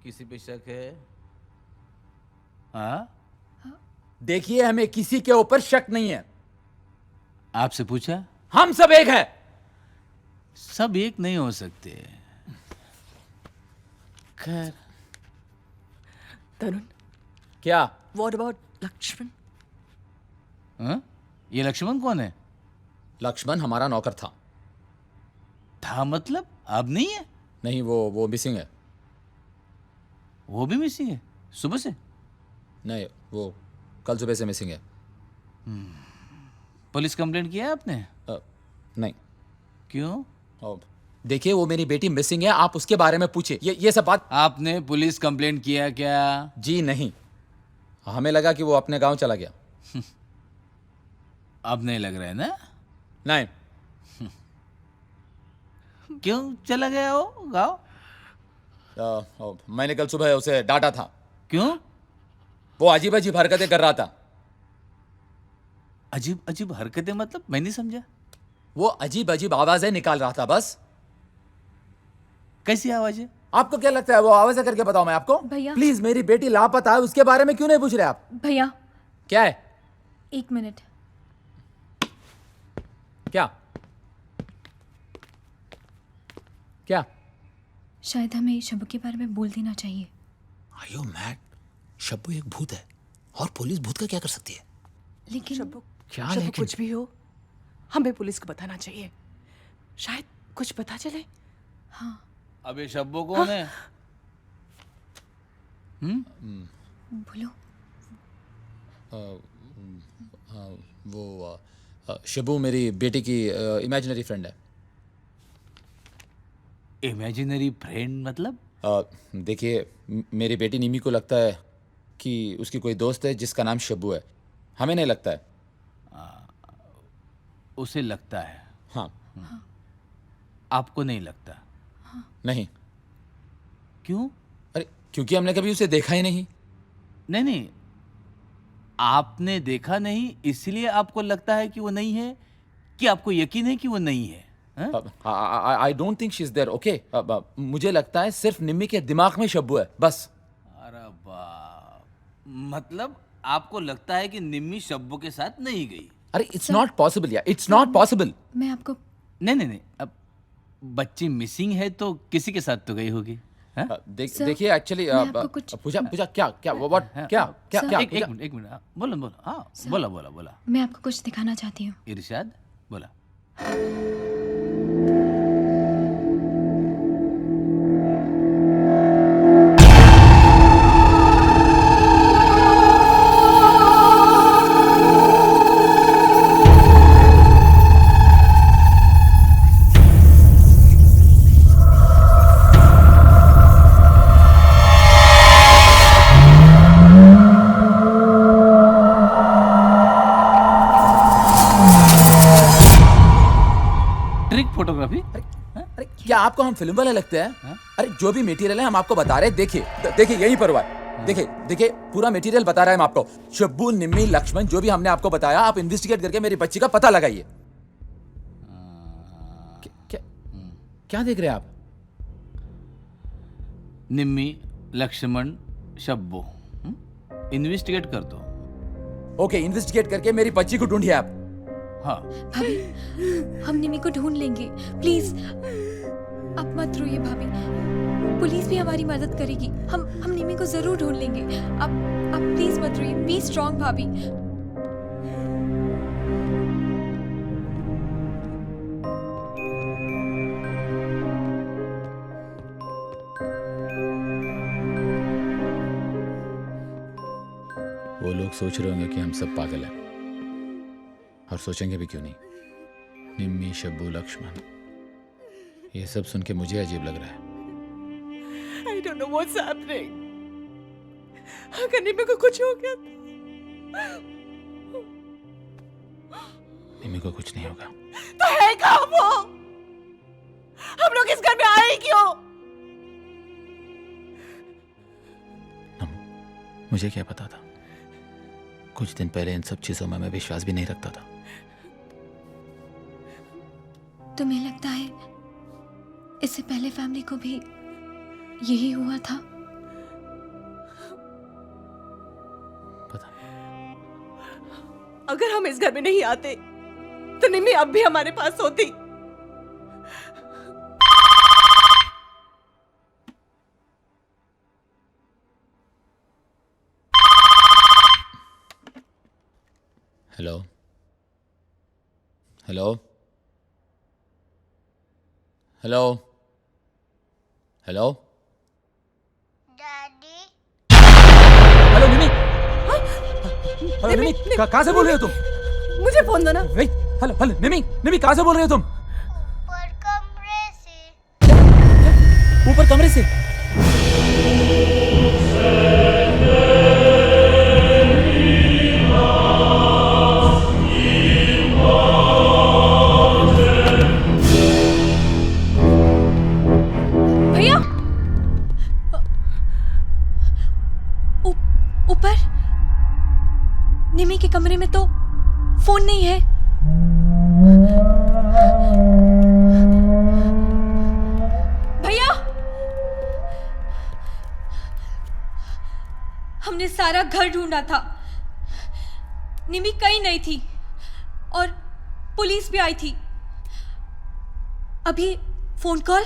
किसी पे शक है? हाँ? देखिए, हमें किसी के ऊपर शक नहीं है। आपसे पूछा? हम सब एक है। सब एक नहीं हो सकते। खैर, तरुण, क्या? what about Lakshman? हाँ? ये लक्ष्मण कौन है? लक्ष्मण हमारा नौकर था। था मतलब अब नहीं है? नहीं, वो मिसिंग है। वो भी मिसिंग है सुबह से? नहीं, वो कल सुबह से मिसिंग है। पुलिस कंप्लेंट किया है आपने? नहीं। क्यों? देखिए, वो मेरी बेटी मिसिंग है, आप उसके बारे में पूछिए। ये सब बात। आपने पुलिस कंप्लेंट किया क्या? जी नहीं, हमें लगा कि वो अपने गांव चला गया। अब नहीं लग रहा है ना? नहीं। क्यों चला गया वो गाँव? मैंने कल सुबह उसे डांटा था। क्यों? वो अजीब अजीब हरकतें कर रहा था। अजीब अजीब हरकतें मतलब? मैं नहीं समझा। वो अजीब अजीब आवाजें निकाल रहा था बस। कैसी आवाजें? आपको क्या लगता है वो आवाजें करके बताऊं मैं आपको? भैया। प्लीज, मेरी बेटी लापता है, उसके बारे में क्यों नहीं पूछ रहे आप? भैया, क्या है? 1 मिनट। क्या? क्या? शायद हमें शब्बू के बारे में बोल देना चाहिए। Are you mad? शब्बू एक भूत है और पुलिस भूत का क्या कर सकती है? लेकिन शब्बू, क्या शब्बू लेकिन? कुछ भी हो, हमें पुलिस को बताना चाहिए। शायद कुछ पता चले। अबे शब्बो कौन है? बोलो। वो शब्बू मेरी बेटी की इमेजिनरी फ्रेंड है। इमेजिनरी फ्रेंड मतलब? देखिए, मेरी बेटी निमी को लगता है कि उसकी कोई दोस्त है जिसका नाम शब्बू है। हमें नहीं लगता है। उसे लगता है? हाँ। आपको नहीं लगता? नहीं। क्यों? अरे, क्योंकि हमने कभी उसे देखा ही नहीं। नहीं नहीं, आपने देखा नहीं इसलिए आपको लगता है कि वो नहीं है, कि आपको यकीन है कि वो नहीं है? I don't think she is there. Okay, मुझे लगता है सिर्फ निम्मी के दिमाग में शब्बू है, बस। अरे बाप, मतलब आपको लगता है कि निम्मी शब्बो के साथ नहीं गई? अरे, इट्स नॉट पॉसिबल यार, इट्स नॉट पॉसिबल। मैं आपको नहीं नहीं नहीं, अब बच्ची मिसिंग है तो किसी के साथ तो गई होगी। हाँ? देखिए, एक्चुअली मैं आपको कुछ- पूजा क्या क्या व्हाट क्या क्या सर, क्या एक मिनट एक मिनट, हाँ, बोलो बोलो, हाँ बोला बोला बोला। मैं आपको कुछ दिखाना चाहती हूँ। इरशाद बोला। Trick photography? अरे, क्या आपको हम फिल्म वाले लगते हैं? अरे, जो भी मटेरियल है हम आपको बता रहे हैं। देखिए यहीं पर हुआ है। देखिए पूरा मटेरियल बता रहा है हम आपको। शब्बू, निम्मी, लक्ष्मण, जो भी हमने आपको बताया, आप इन्वेस्टिगेट करके मेरी बच्ची का पता लगाइए। क्या देख रहे हैं आप? निम्मी, लक्ष्मण, शब्बो, इन्वेस्टिगेट कर दो। ओके, इन्वेस्टिगेट करके मेरी बच्ची को ढूंढिए आप। हाँ। भाभी, हम निमी को ढूंढ लेंगे, प्लीज। अब मत रोइए भाभी, पुलिस भी हमारी मदद करेगी। हम निमी को जरूर ढूंढ लेंगे। अब प्लीज मत रोइए, बी स्ट्रांग भाभी। वो लोग सोच रहे होंगे कि हम सब पागल हैं, और सोचेंगे भी क्यों नहीं। निम्मी, शब्बू, लक्ष्मण, ये सब सुन के मुझे अजीब लग रहा है। I don't know what's happening. अगर निम्मी को कुछ हो गया निम्मी को कुछ नहीं होगा। तो है कहाँ वो? हम लोग इस घर में आए क्यों? मुझे क्या पता था? कुछ दिन पहले इन सब चीजों में मैं विश्वास भी नहीं रखता था। तुम्हें लगता है इससे पहले फैमिली को भी यही हुआ था? पता। अगर हम इस घर में नहीं आते तो निम्मी अब भी हमारे पास होती। Hello hello hello hello daddy hello Nimi. Hello Nimi, कहाँ से बोल रहे हो तुम? मुझे फोन दो ना। वेट, हेलो हेलो निमी, निमी कहाँ से बोल रहे हो तुम? ऊपर कमरे से। ऊपर कमरे से? भैया, ऊपर निमी के कमरे में तो फोन नहीं है। भैया, हमने सारा घर ढूंढा था, निमी कहीं नहीं थी और पुलिस भी आई थी। अभी phone call.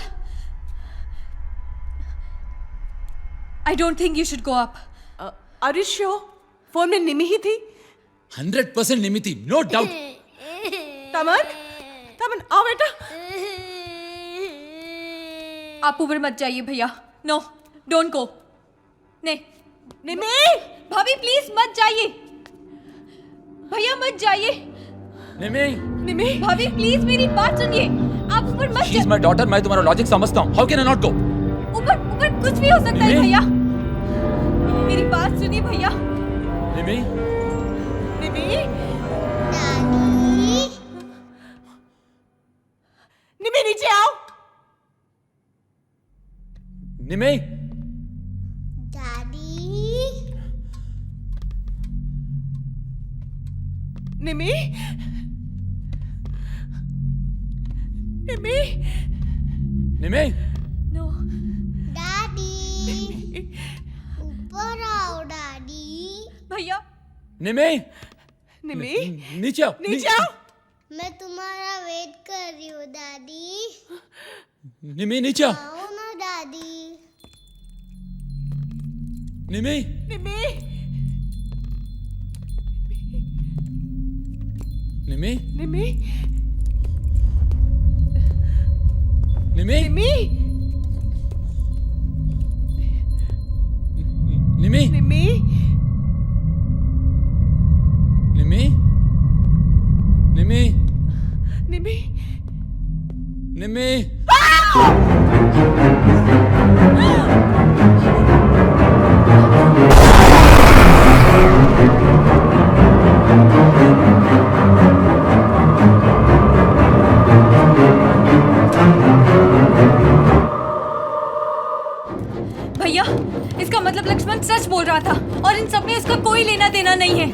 I don't think you should go up. Are you sure? Phone में निमी ही थी? 100% निमी थी, नो डाउट। तमन, तमन आओ बेटा। आप ऊपर मत जाइए भैया। No, don't go. नहीं, निमी, भाभी प्लीज मत जाइए। भैया मत जाइए। निमी, निमी, भाभी प्लीज मेरी बात सुनिए। आप ऊपर मत शी इज माय डॉटर, मैं तुम्हारा लॉजिक समझता हूँ। How can I not go? ऊपर ऊपर कुछ भी हो सकता है भैया। मेरी बात सुनिए भैया। निमी, निमी, डैडी निमी नीचे आओ। निमी, डैडी निमी, निमी, निमी, नो, डैडी ऊपर आओ डैडी। भैया निमी, निमी, नीचे आओ, नीचे आओ। मैं तुम्हारा वेट कर रही हूँ डैडी। निमी नीचे आओ। आओ ना डैडी। निमी, निमी, निमी, निमी, निमी, निमी, निमी, निमी, निमी, निमी, निमी। निमी। भैया, इसका मतलब लक्ष्मण सच बोल रहा था और इन सब में उसका कोई लेना देना नहीं है।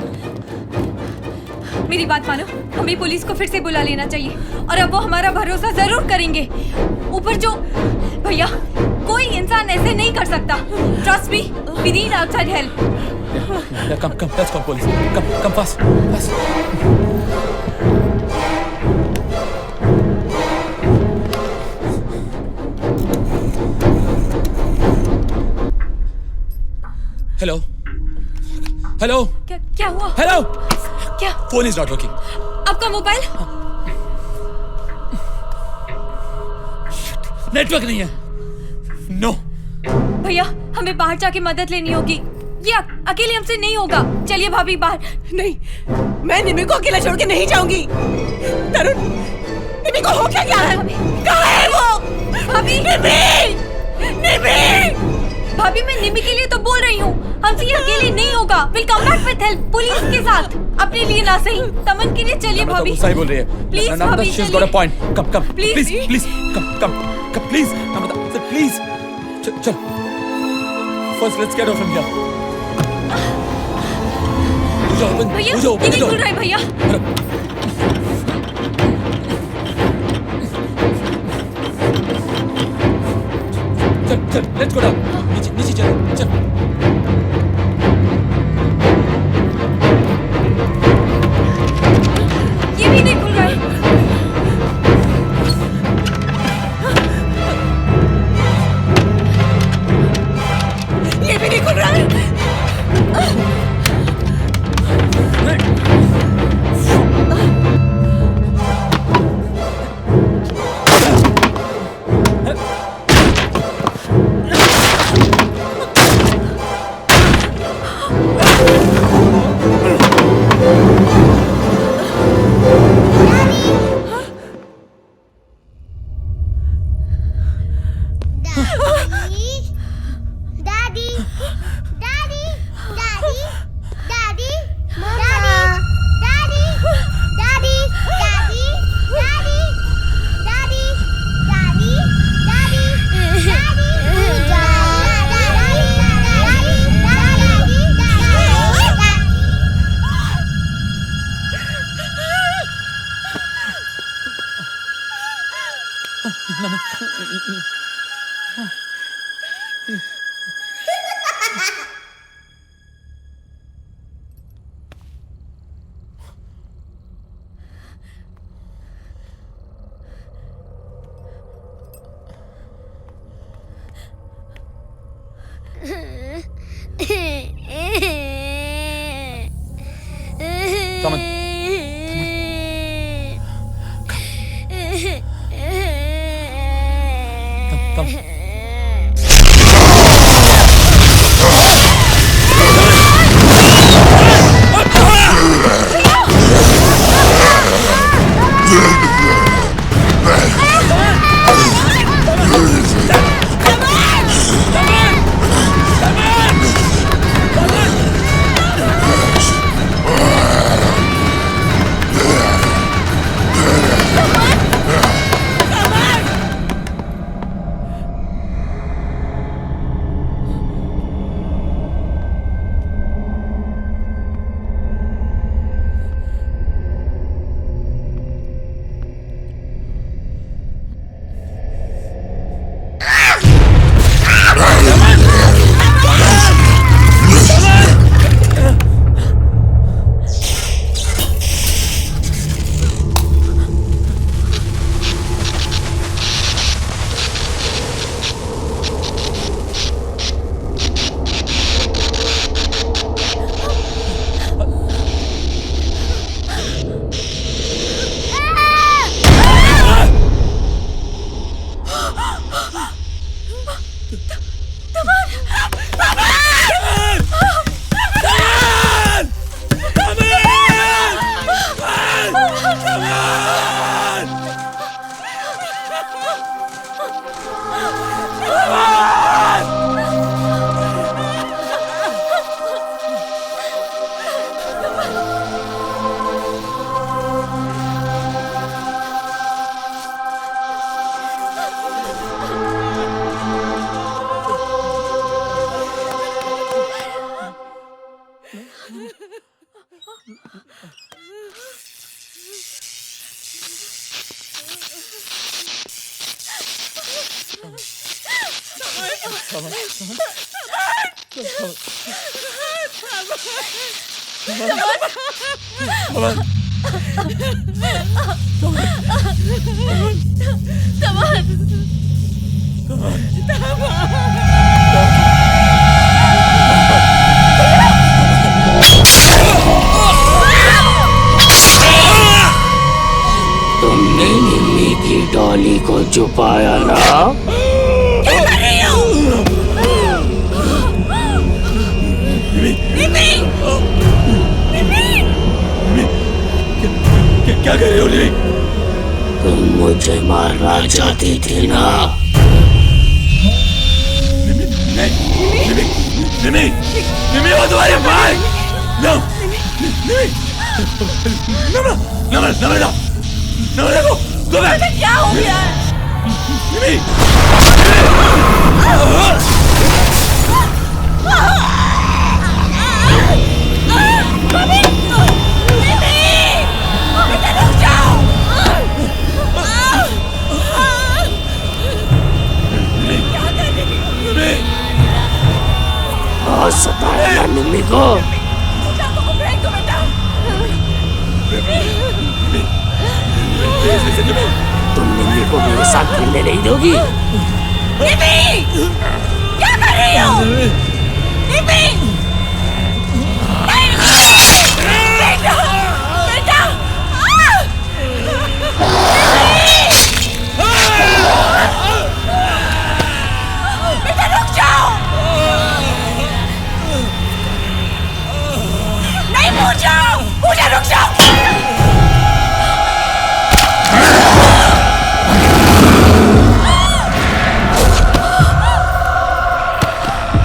मेरी बात मानो, हमें पुलिस को फिर से बुला लेना चाहिए और अब वो हमारा भरोसा जरूर करेंगे। ऊपर जो भैया, कोई इंसान ऐसे नहीं कर सकता। Trust me, we need outside help. Come, let's call police. Come fast, fast. Hello, hello, क्या हुआ? हेलो, क्या? Phone is not working. आपका मोबाइल? नेटवर्क नहीं है। नो। भैया, हमें बाहर जाके मदद लेनी होगी। ये अकेले हमसे नहीं होगा। चलिए भाभी बाहर। नहीं, मैं निमी को अकेला छोड़ के नहीं जाऊंगी। तरुण, निमी को हो क्या गया है? कहाँ है वो? भाभी निमी! भाभी मैं निमी के लिए तो बोल रही हूँ, हमसे ये अकेले नहीं होगा। Will come back with help, police के साथ। अपने लिए ना सही, तमन के लिए। चलिए भाभी। सही बोल रही है। प्लीज नम्रता, भाभी she's got a point. Come, Please. please, come, please, Namrata, please. चल. First, let's get out from here. भैया ये नहीं खुल रहा है भैया। चल, let's go down. नीचे चल. ये भी नहीं खुल रहा है। ये भी नहीं खुल रहा है। तुमने निम्मी की डॉली को छुपाया ना? क्या कर रही हो? क्या कर रही हो निमी? तुम मुझे मारना चाहती थी ना? निमी वो तुम्हारे भाई। नमन देखो तुम्हें क्या हो गया? निमी सताया निमी को। तुम निमी को मेरे साथ खेलने नहीं दोगी? निमी! क्या कर रही हो? निमी! बेटा! बेटा! बेटा रुक जाओ! नहीं पूजा! पूजा रुक जाओ!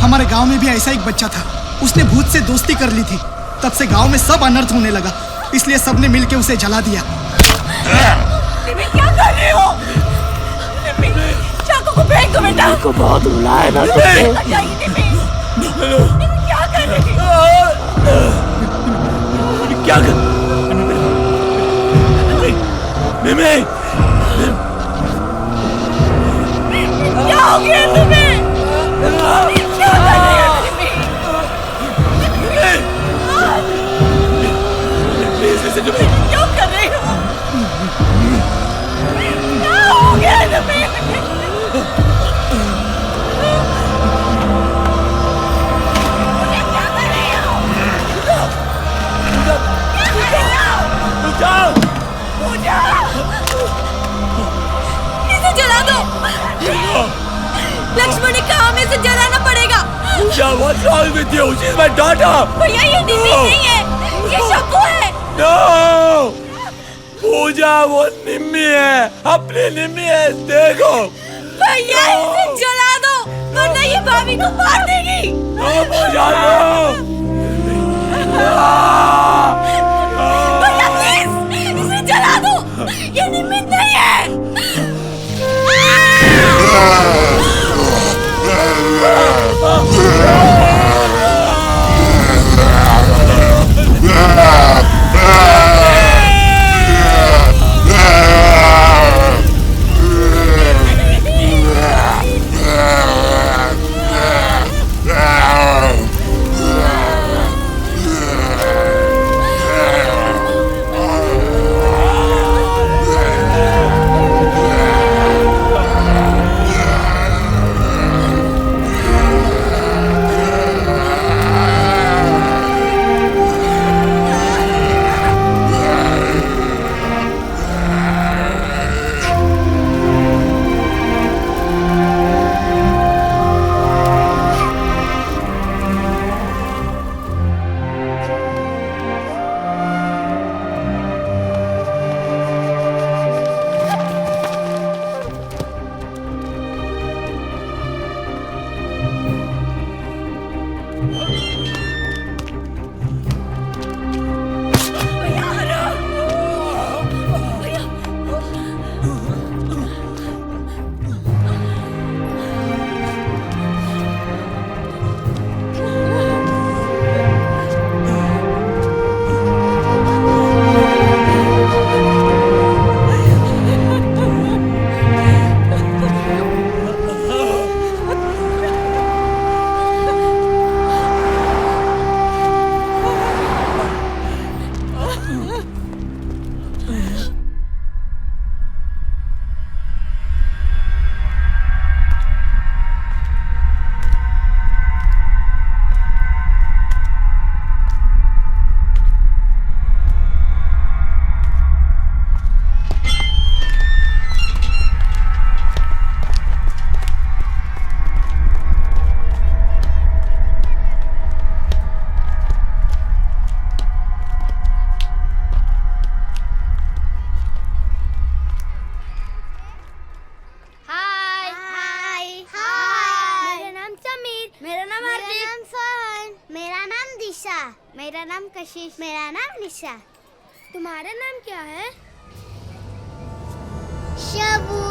हमारे गांव में भी ऐसा एक बच्चा था, उसने भूत से दोस्ती कर ली थी। तब से गांव में सब अनर्थ होने लगा, इसलिए सबने मिलके उसे जला दिया। निमी क्या कर रहे हो? निमी चाकू को फेंक दो बेटा। को बहुत रुलाया ना तुमने। निमी क्या कर रही हो? क्या कर? निमी क्या हो गया तुम्हें? क्या कर रही हो निमी? क्यों कर रही हो? क्या हो गया निमी? इसे जला दो। लक्ष्मण ने कहा हमें इसे जलाना पड़ेगा। What's wrong with you? She's my daughter. भैया ये निमी नहीं है, ये शंभू है। No! पूजा वो निम्मी है, अपनी निम्मी है, देखो। भैया इसे जला दो, वरना ये भाभी को मार देगी। पूजा भैया प्लीज इसे जला दो, ये निम्मी नहीं है। निशा। मेरा नाम कशिश। मेरा नाम निशा। तुम्हारा नाम क्या है? शबू।